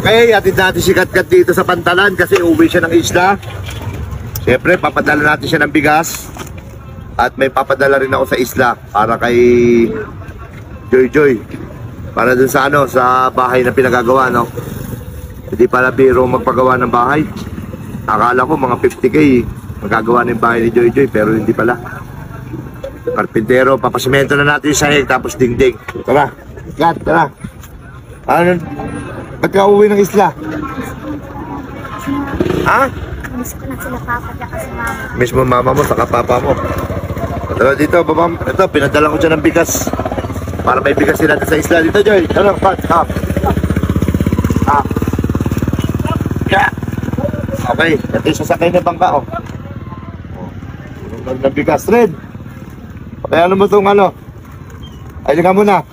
Okay, atid natin si Katkat dito sa Pantalan kasi uwi siya ng isla. Siyempre, papadala natin siya ng bigas. At may papadala rin ako sa isla para kay Joy Joy. Para dun sa ano, sa bahay na pinagagawa, no? Hindi pala biro magpagawa ng bahay. Akala ko mga 50k magagawa ng bahay ni Joy Joy, pero hindi pala. Karpintero, papasimento na natin yung sahig tapos dingding. Tara, Kat, tara. Ano? Ba't ka uwi ng isla? Ha? Miss ko na sila papa at si mama. Miss mo mama mo, saka papa mo. Tara dito, baba. Ito, pinadala ko siya ng bigas. Para may bigas din natin sa isla. Dito, Joy. Ano, Pat? Ha? Ha? Yeah. Okay, ito yung sasakay na bangka, oh. Ng bigas, Red. Kaya ano mo itong ano? Ayun ka muna.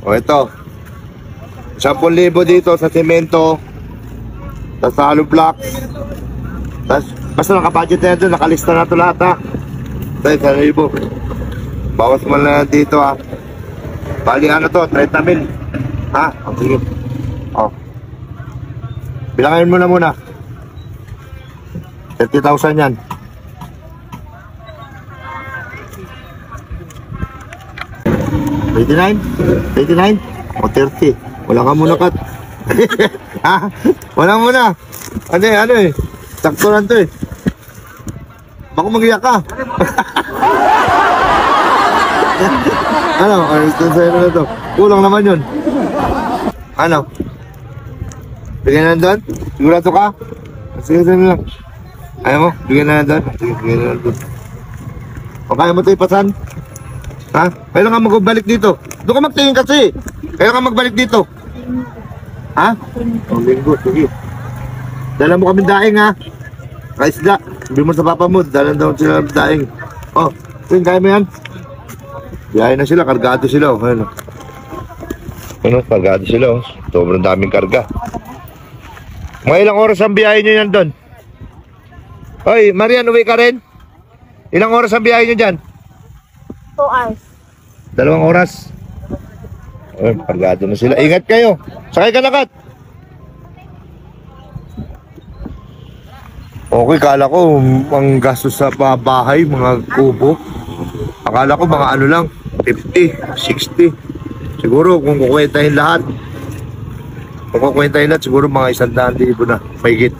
O, ito. 10,000 dito sa semento. Tapos sa hollow blocks. Tapos, basta nakabudget na yan doon. Nakalista na ito lahat, ha. Ito, 1,000. Bawas mo na dito, ha. Bali, ano to? 30 mil. Ha? O, sige. O. Bilangin mo na muna. 30,000 yan. 29? 29? O 30. Wala ka muna, Kat. Ha? Wala muna. Ano eh, ano eh. Sakto lang to eh. Baka mag-iyak ka. Ano? Ano sa'yo na to? Kulang naman yun. Ano? Bigyan na doon? Sigurado ka? Sige, sige lang. Ayaw mo? Bigyan na doon? Sige, bigyan na doon. O kaya mo ito ipasan? Ha? Kailan ka magbalik dito? Doon ka magtingin kasi. Kailan ka magbalik dito? Ha? O, linggo. Sige. Dala mo kami daing, ha? Kaisda. Sabi mo sa papa mo. Dala daw sila daing. O, tingin kaya mo yan? Biyahe na sila. Kargado sila. O, ano? Ano? Kargado sila. O. Sobrang daming karga. Mga ilang oras ang biyahe nyo yan doon? Hoy, Marian, uwi ka rin? Ilang oras ang biyahe nyo dyan? 2 hours. 2 oras. Ay, pagado na sila. Ingat kayo. Sakay ka na, Kat. Okay, kala ko ang gastos sa bahay, mga kubo. Akala ko mga ano lang, 50, 60. Siguro kung kukwentahin lahat. Kung kukwentahin lahat, siguro mga 100,000 na. Mahigit.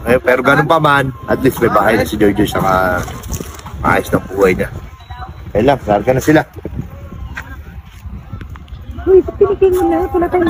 Ay, pero ganun pa man, at least may bahay na si Joy Joy saka maayos ng buhay niya. Ayun lang, sarga na sila. Uy, pinigyan mo na. Wala tayong